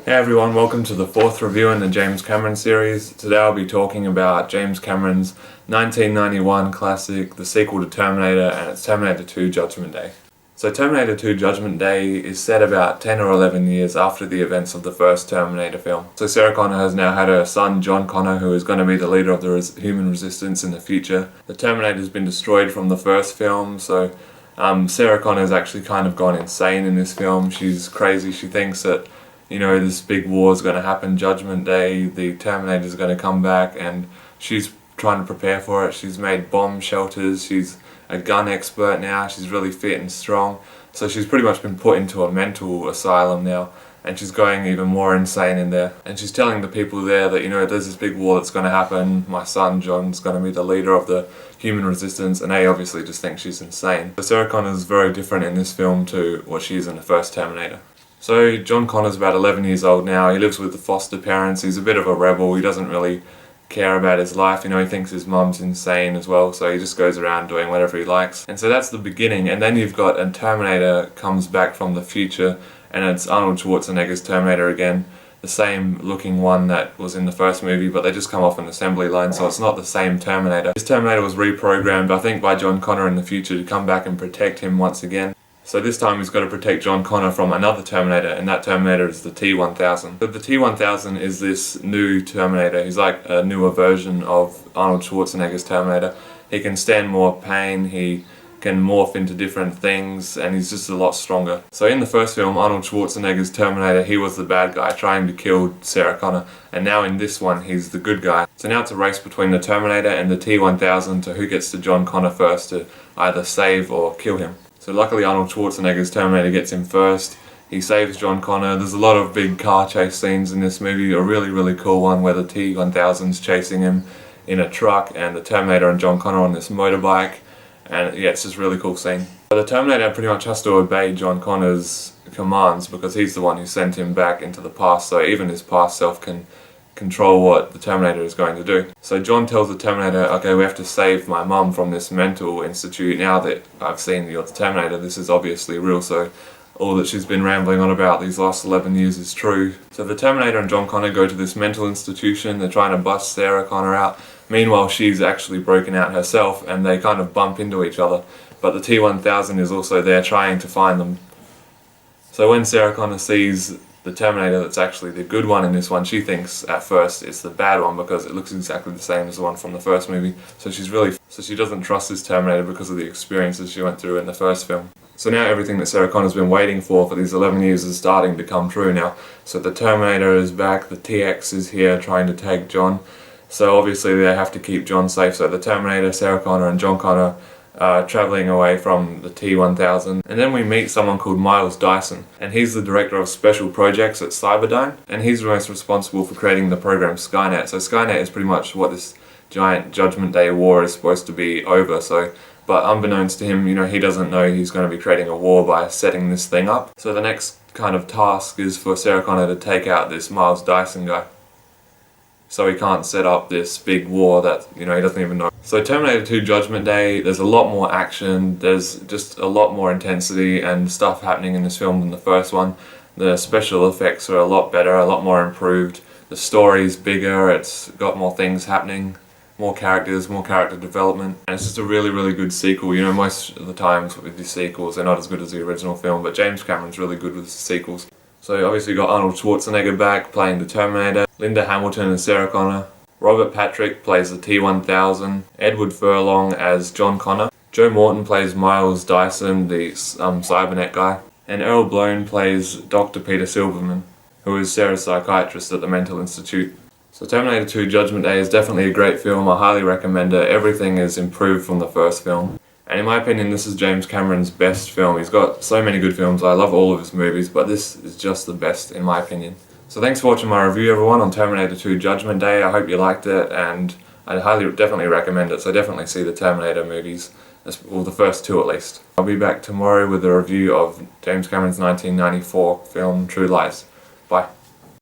Hey everyone, welcome to the fourth review in the James Cameron series. Today I'll be talking about James Cameron's 1991 classic, the sequel to Terminator, and it's Terminator 2 Judgment Day. So Terminator 2 Judgment Day is set about 10 or 11 years after the events of the first Terminator film. So Sarah Connor has now had her son John Connor, who is going to be the leader of the human resistance in the future. The Terminator has been destroyed from the first film, so Sarah Connor has actually kind of gone insane in this film. She's crazy. She thinks that this big war is going to happen, Judgment Day, the Terminator is going to come back, and she's trying to prepare for it. She's made bomb shelters, she's a gun expert now, she's really fit and strong, so she's pretty much been put into a mental asylum now, and she's going even more insane in there. And she's telling the people there that, there's this big war that's going to happen, my son John's going to be the leader of the human resistance, and they obviously just think she's insane. So Sarah Connor is very different in this film to what she is in the first Terminator. So John Connor's about 11 years old now. He lives with the foster parents. He's a bit of a rebel. He doesn't really care about his life. He thinks his mum's insane as well, so he just goes around doing whatever he likes. And so that's the beginning. And then you've got a Terminator comes back from the future, and it's Arnold Schwarzenegger's Terminator again, the same looking one that was in the first movie, but they just come off an assembly line, so it's not the same Terminator. This Terminator was reprogrammed, I think, by John Connor in the future to come back and protect him once again. So this time he's got to protect John Connor from another Terminator, and that Terminator is the T-1000. But the T-1000 is this new Terminator. He's like a newer version of Arnold Schwarzenegger's Terminator. He can stand more pain, he can morph into different things, and he's just a lot stronger. So in the first film, Arnold Schwarzenegger's Terminator, he was the bad guy trying to kill Sarah Connor, and now in this one he's the good guy. So now it's a race between the Terminator and the T-1000 to who gets to John Connor first to either save or kill him. So luckily Arnold Schwarzenegger's Terminator gets him first. He saves John Connor. There's a lot of big car chase scenes in this movie. A really cool one where the T-1000's chasing him in a truck and the Terminator and John Connor on this motorbike. And yeah, it's just a really cool scene. But the Terminator pretty much has to obey John Connor's commands because he's the one who sent him back into the past, so even his past self can control what the Terminator is going to do. So John tells the Terminator, okay, we have to save my mum from this mental institute. Now that I've seen you're the Terminator, this is obviously real, so all that she's been rambling on about these last 11 years is true. So the Terminator and John Connor go to this mental institution. They're trying to bust Sarah Connor out. Meanwhile, she's actually broken out herself, and they kind of bump into each other. But the T-1000 is also there trying to find them. So when Sarah Connor sees the Terminator that's actually the good one in this one, she thinks at first it's the bad one because it looks exactly the same as the one from the first movie. So she doesn't trust this Terminator because of the experiences she went through in the first film. So now everything that Sarah Connor's been waiting for these 11 years is starting to come true now. So the Terminator is back, the TX is here trying to take John. So obviously they have to keep John safe. So the Terminator, Sarah Connor and John Connor travelling away from the T-1000. And then we meet someone called Miles Dyson, and he's the director of special projects at Cyberdyne, and he's the most responsible for creating the program Skynet. So Skynet is pretty much what this giant Judgment Day war is supposed to be over. But unbeknownst to him, he doesn't know he's going to be creating a war by setting this thing up. So the next kind of task is for Sarah Connor to take out this Miles Dyson guy, so he can't set up this big war that, he doesn't even know. So Terminator 2 Judgment Day, there's a lot more action, there's just a lot more intensity and stuff happening in this film than the first one. The special effects are a lot better, a lot more improved. The story's bigger, it's got more things happening, more characters, more character development. And it's just a really good sequel. Most of the times with these sequels, they're not as good as the original film, but James Cameron's really good with the sequels. So obviously you got Arnold Schwarzenegger back playing the Terminator, Linda Hamilton as Sarah Connor, Robert Patrick plays the T-1000, Edward Furlong as John Connor, Joe Morton plays Miles Dyson, the cybernet guy, and Earl Boen plays Dr. Peter Silverman, who is Sarah's psychiatrist at the mental institute. So Terminator 2 Judgment Day is definitely a great film. I highly recommend it. Everything is improved from the first film. And in my opinion, this is James Cameron's best film. He's got so many good films. I love all of his movies, but this is just the best in my opinion. So thanks for watching my review, everyone, on Terminator 2 Judgment Day. I hope you liked it, and I definitely recommend it. So definitely see the Terminator movies, well, the first two at least. I'll be back tomorrow with a review of James Cameron's 1994 film True Lies. Bye.